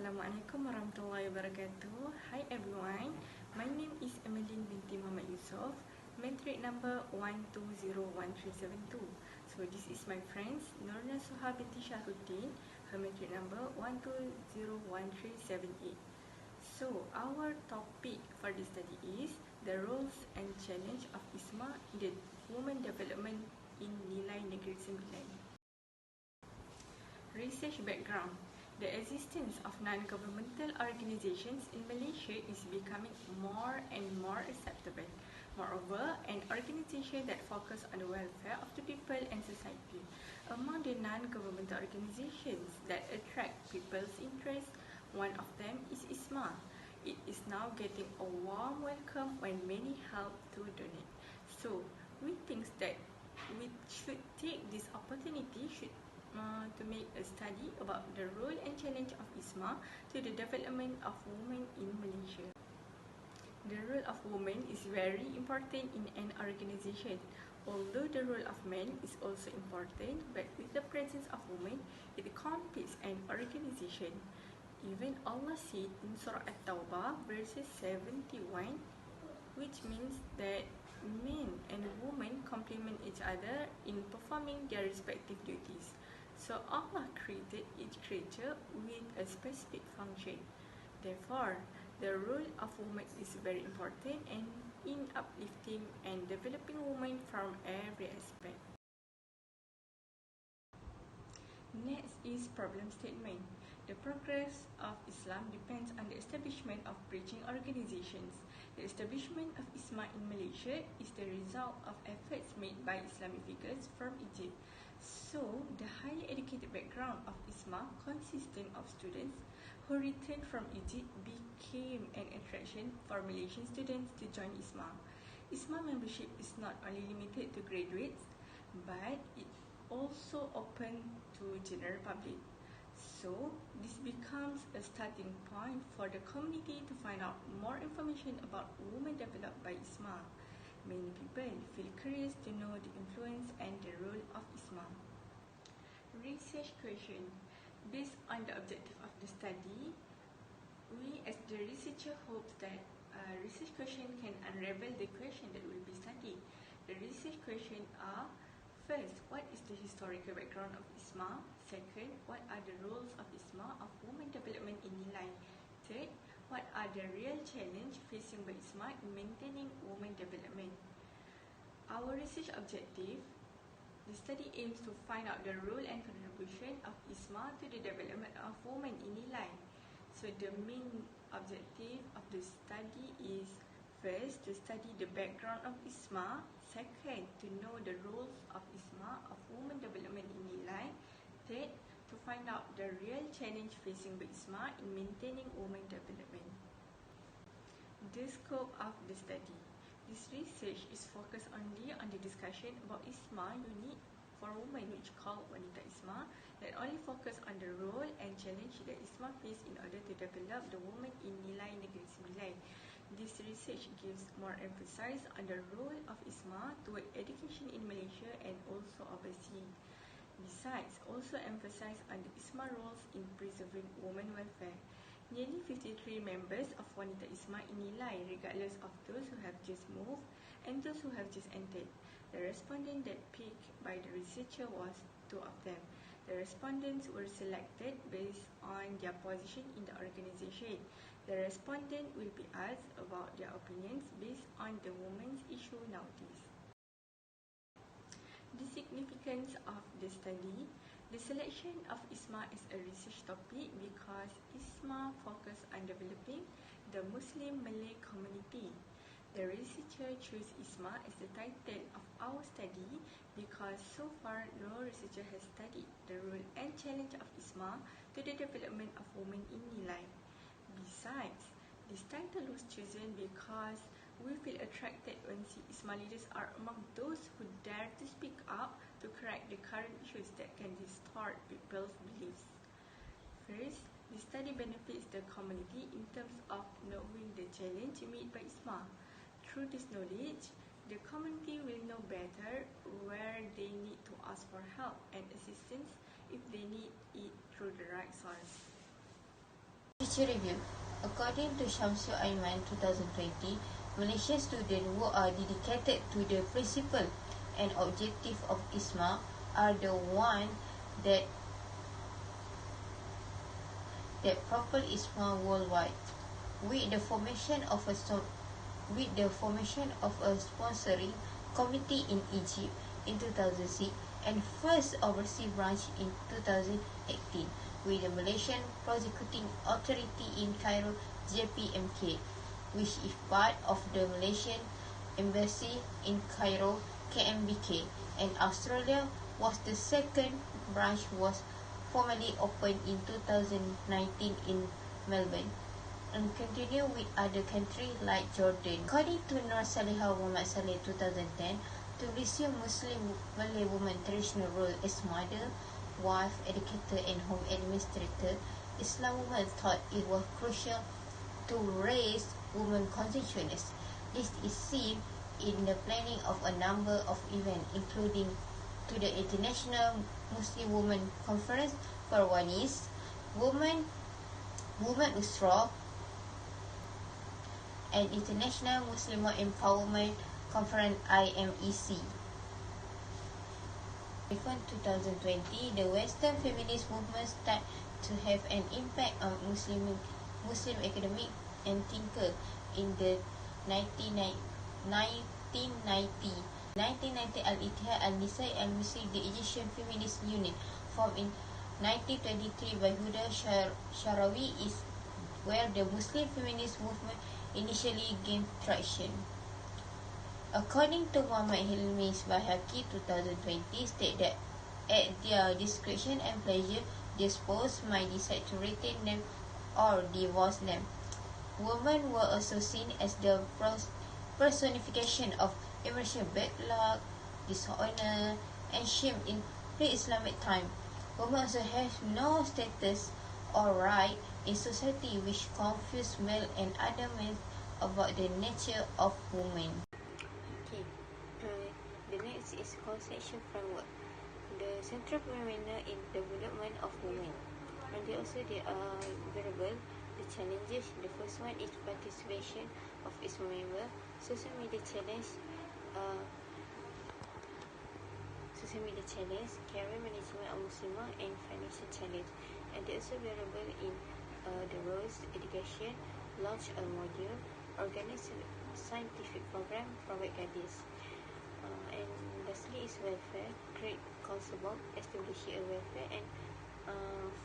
Assalamualaikum warahmatullahi wabarakatuh. Hi everyone, my name is AMELEEN BINTI Muhammad YUSOFF, matric number 1201372. So this is my friends NURNASUHA binti SHAHRUDDIN, her matric number 1201378. So our topic for this study is the roles and challenge of Isma in the women development in Nilai Negeri Sembilan. Research background. The existence of non-governmental organizations in Malaysia is becoming more and more acceptable. Moreover, an organization that focuses on the welfare of the people and society. Among the non-governmental organizations that attract people's interest, one of them is Isma. It is now getting a warm welcome when many help to donate. So, we think that we should take this opportunity to make a study about the role and challenge of Isma to the development of women in Malaysia. The role of women is very important in an organization. Although the role of men is also important, but with the presence of women, it completes an organization. Even Allah said in Surah At-Tawbah verses 71, which means that men and women complement each other in performing their respective duties. So Allah created each creature with a specific function. Therefore, the role of women is very important and in uplifting and developing women from every aspect. Next is problem statement. The progress of Islam depends on the establishment of preaching organizations. The establishment of Isma in Malaysia is the result of efforts made by Islamic figures from Egypt. So, the highly educated background of Isma, consisting of students who returned from Egypt, became an attraction for Malaysian students to join Isma. Isma membership is not only limited to graduates, but it also open to general public. So, this becomes a starting point for the community to find out more information about women developed by Isma. Many people feel curious to know the influence and the role of Isma. Research question. Based on the objective of the study, we as the researcher hope that research question can unravel the question that will be studied. The research questions are: first, what is the historical background of Isma? Second, what are the roles of Isma of women development in Nilai? Third, what are the real challenges facing by Isma in maintaining women development? Our research objective: the study aims to find out the role and contribution of Isma to the development of women in Nilai. So the main objective of the study is: first, to study the background of Isma. Second, to know the roles of Isma of women development in Nilai. Third, to find out the real challenge facing by Isma in maintaining women development. The scope of the study. This research is focused only on the discussion about Isma unit for women, which called Wanita Isma, that only focus on the role and challenge that Isma face in order to develop the women in Nilai Negeri Sembilan. This research gives more emphasis on the role of Isma toward education in Malaysia and also overseas. Besides, also emphasize on the Isma roles in preserving women welfare. Nearly 53 members of Wanita Isma in Nilai, regardless of those who have just moved and those who have just entered. The respondent that picked by the researcher was 2 of them. The respondents were selected based on their position in the organization. The respondent will be asked about their opinions based on the women's issue nowadays. The significance of the study. The selection of Isma as a research topic because Isma focused on developing the Muslim Malay community. The researcher chose Isma as the title of our study because so far no researcher has studied the role and challenge of Isma to the development of women in Nilai. Besides, this title was chosen because we feel attracted when Isma leaders are among those who dare to speak up to correct the current issues that can distort people's beliefs. First, the study benefits the community in terms of knowing the challenge made by Isma. Through this knowledge, the community will know better where they need to ask for help and assistance if they need it through the right source. History Review. According to Shamsul Aiman 2020, Malaysian students who are dedicated to the principle and objective of Isma are the one that propel Isma worldwide. With the formation of a sponsoring committee in Egypt in 2006 and first overseas branch in 2018, with the Malaysian Prosecuting Authority in Cairo, JPMK, which is part of the Malaysian Embassy in Cairo, KMBK, and Australia was the second branch was formally opened in 2019 in Melbourne, and continue with other countries like Jordan. According to NURNASUHA Muhammad Saleh 2010, to resume Muslim Malay woman traditional role as mother, wife, educator and home administrator, Islam women thought it was crucial to raise women consciousness. This is seen in the planning of a number of events, including to the International Muslim Women Conference for Wanis, Women Usra, and International Muslim Empowerment Conference IMEC. In 2020, the Western feminist movement started to have an impact on Muslim academic and thinker in the 1990. Al-Ittihad Al-Nisai Al-Misri, the Egyptian Feminist Union, formed in 1923 by Huda Sharawi, is where the Muslim feminist movement initially gained traction. According to Muhammad Hilmi Bahaki 2020, state that at their discretion and pleasure, the spouse might decide to retain them or divorce them. Women were also seen as the personification of immersion, bad luck, dishonor, and shame in pre-Islamic time. Women also have no status or right in society, which confuse male and other men about the nature of women. Okay, the next is conceptual framework. The central phenomena in development of women, and they are variable. The challenges. The first one is participation of its member, social media challenge, career management of Muslimah, and financial challenge. And they also variable in the roles, education, launch a module, organize scientific program, provide guidance. And lastly is welfare, create concept, establish a welfare and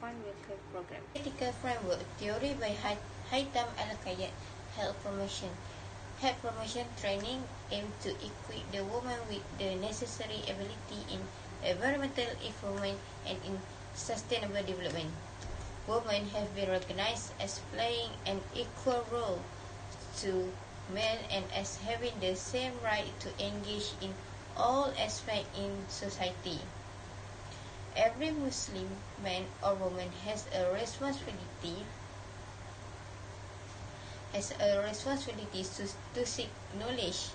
fund welfare program. Ethical framework, theory by Haytham Al-Qayyad. Health promotion training aimed to equip the woman with the necessary ability in environmental improvement and in sustainable development. Women have been recognized as playing an equal role to men and as having the same right to engage in all aspects in society. Every Muslim man or woman has a responsibility to seek knowledge.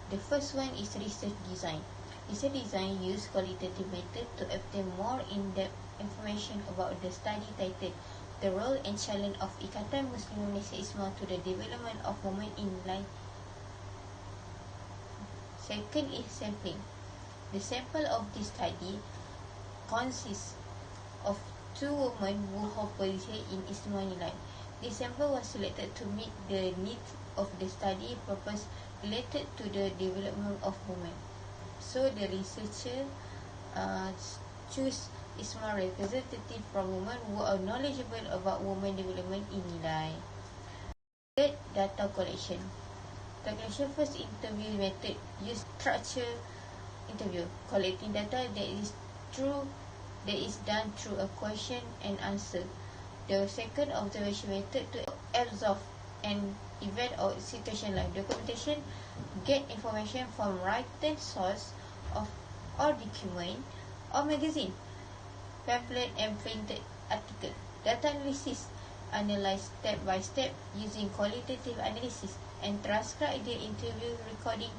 The first one is research design. Research design uses qualitative method to obtain more in-depth information about the study titled The Role and Challenge of Ikatan Muslimin Malaysia Isma to the Development of Women in Life. Second is sampling. The sample of this study consists of 2 women who hold position in Isma Nilai. This sample was selected to meet the needs of the study purpose related to the development of women. So the researcher choose Isma representative from women who are knowledgeable about women development in Nilai. Third, data collection. First interview method use structured interview, collecting data that is done through a question and answer. The second observation method to observe an event or situation like documentation, get information from written source or document or magazine, pamphlet and printed article. Data analysis, analyze step by step using qualitative analysis and transcribe the interview recording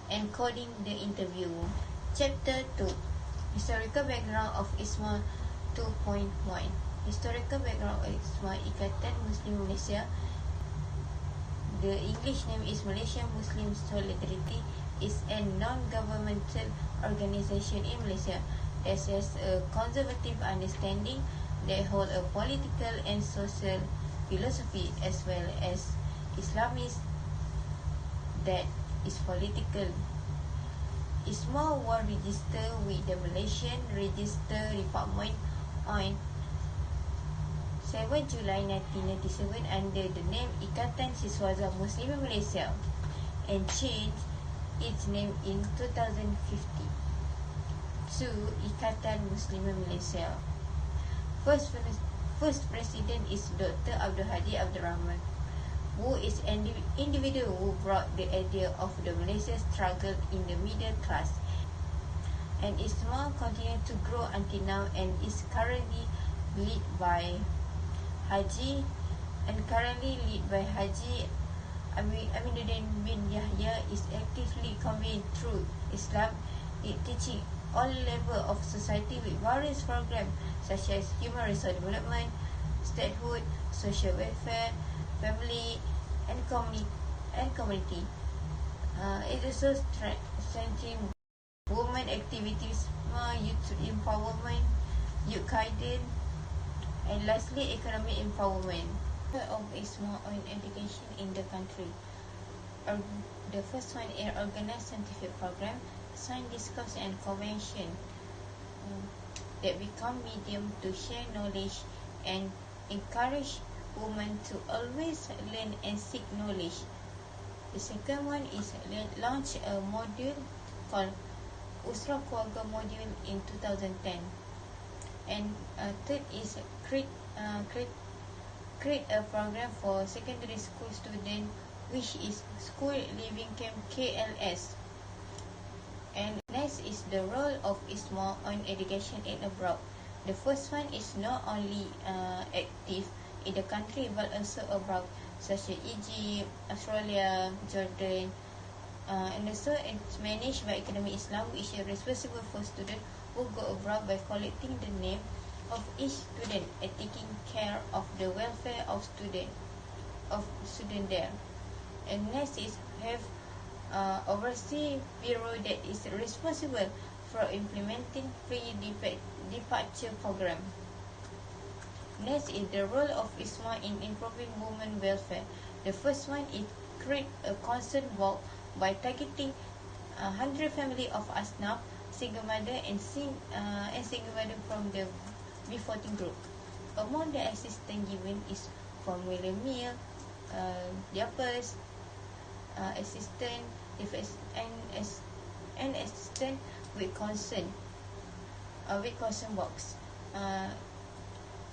and coding the interview. Chapter 2, Historical Background of Isma 2.1. Historical background of Isma, Ikatan Muslimin Malaysia. The English name is Malaysian Muslim Solidarity, is a non-governmental organisation in Malaysia that has a conservative understanding that hold a political and social philosophy as well as Islamist that is political. Isma was registered with the Malaysian Register Department on 7 July 1997 under the name Ikatan Siswaza Muslimin Malaysia and changed its name in 2015 to Ikatan Muslimin Malaysia. First president is Dr. Abdul Hadi Abdul Rahman, who is an individual who brought the idea of the Malaysia struggle in the middle class, and Isma continued to grow until now and is currently led by Haji Aminuddin bin Yahya is actively conveying through Islam, teaching all levels of society with various programs such as human resource development, statehood, social welfare, family, and community. It also strengthening women activities, youth empowerment, youth guidance, and lastly, economic empowerment. Of Isma on education in the country. The first one is organized scientific program, science discourse and convention that become medium to share knowledge and encourage women to always learn and seek knowledge. The second one is launch a module called Usra Keluarga module in 2010. And third is create a program for secondary school students, which is School Living Camp KLS. And next is the role of Isma on education and abroad. The first one is not only active in the country but also abroad, such as Egypt, Australia, Jordan, and also it's managed by Academy Islam, which is responsible for students who go abroad by collecting the name of each student and taking care of the welfare of student there. And next is have overseas bureau that is responsible for implementing pre-departure program. Next is the role of Isma in improving women welfare. The first one is create a concern box by targeting 100 family of Asnaf, single mother and single mother from the B14 group. Among the assistance given is formula meal, diapers, assistant and assistant with concern box.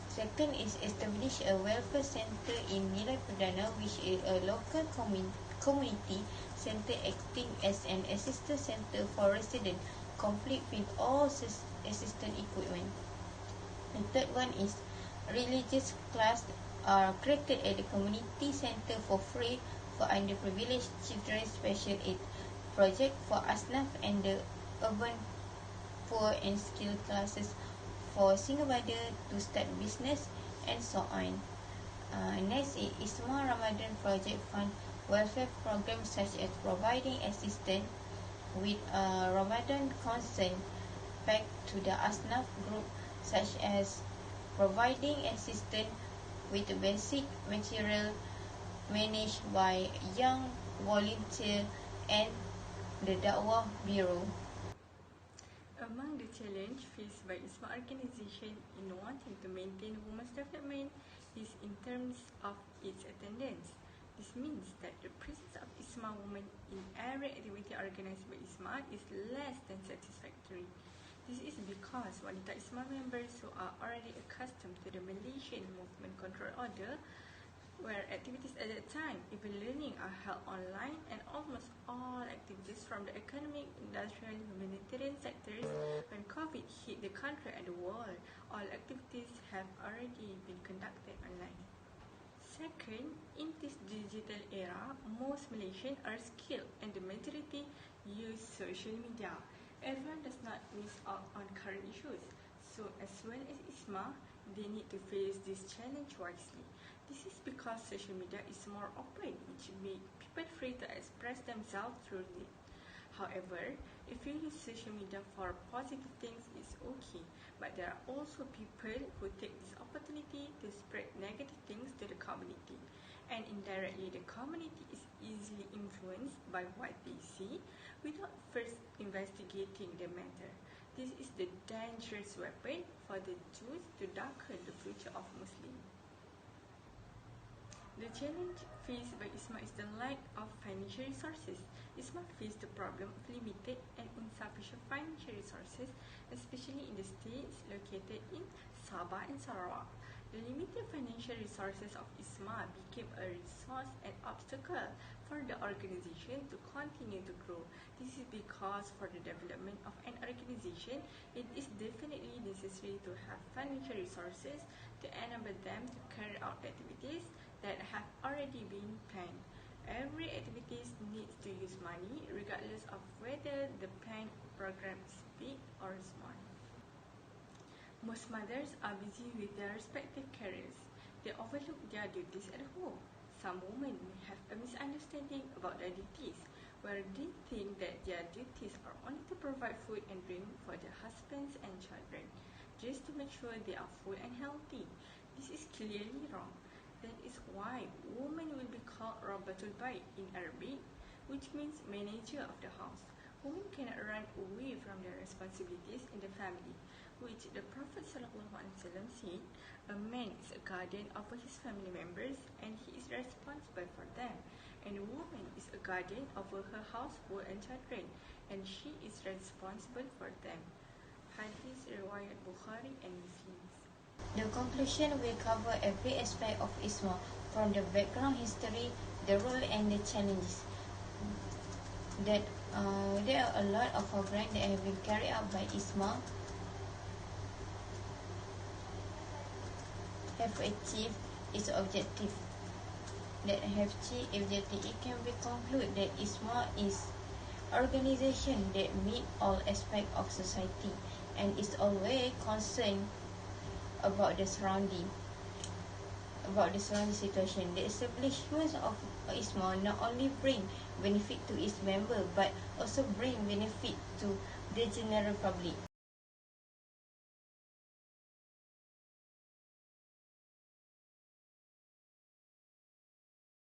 Second is establish a welfare center in Nilai Perdana, which is a local community center acting as an assistance center for residents, complete with all assistant equipment. The third one is religious class are created at the community center for free for underprivileged children, special aid project for Asnaf and the urban poor and skilled classes for single mother to start business and so on. Next is Isma Ramadan Project Fund welfare programs such as providing assistance with Ramadan concern back to the Asnaf group, such as providing assistance with basic material managed by young volunteer and the Dawah Bureau. Among the challenges faced by Isma organization in wanting to maintain women's development is in terms of its attendance. This means that the presence of Isma women in every activity organized by Isma is less than satisfactory. This is because wanita Isma members who are already accustomed to the Malaysian Movement Control Order, where activities at that time, even learning, are held online, and almost all activities from the economic, industrial, humanitarian sectors, when COVID hit the country and the world, all activities have already been conducted online. Second, in this digital era, most Malaysians are skilled and the majority use social media. Everyone does not miss out on current issues. So as well as Isma, they need to face this challenge wisely. This is because social media is more open, which makes people free to express themselves through it. However, if you use social media for positive things, it's okay. But there are also people who take this opportunity to spread negative things to the community. And indirectly, the community is easily influenced by what they see without first investigating the matter. This is the dangerous weapon for the Jews to darken the future of Muslims. The challenge faced by Isma is the lack of financial resources. Isma faced the problem of limited and insufficient financial resources, especially in the states located in Sabah and Sarawak. The limited financial resources of Isma became a resource and obstacle for the organization to continue to grow. This is because for the development of an organization, it is definitely necessary to have financial resources to enable them to carry out activities that have already been planned. Every activity needs to use money regardless of whether the planned program is big or small. Most mothers are busy with their respective careers. They overlook their duties at home. Some women may have a misunderstanding about their duties, where they think that their duties are only to provide food and drink for their husbands and children, just to make sure they are full and healthy. This is clearly wrong. That is why woman will be called Rabbatul Bait in Arabic, which means manager of the house. Women cannot run away from their responsibilities in the family, which the Prophet ﷺ said, a man is a guardian over his family members and he is responsible for them, and a woman is a guardian over her household and children and she is responsible for them. Hadith riwayat Bukhari and Muslim. The conclusion will cover every aspect of Isma, from the background history, the role and the challenges. That there are a lot of programs that have been carried out by Isma have achieved its objective. That have achieved objective, it can be concluded that Isma is organization that meet all aspects of society and is always concerned about the surrounding situation. The establishment of Isma not only bring benefit to its member but also bring benefit to the general public.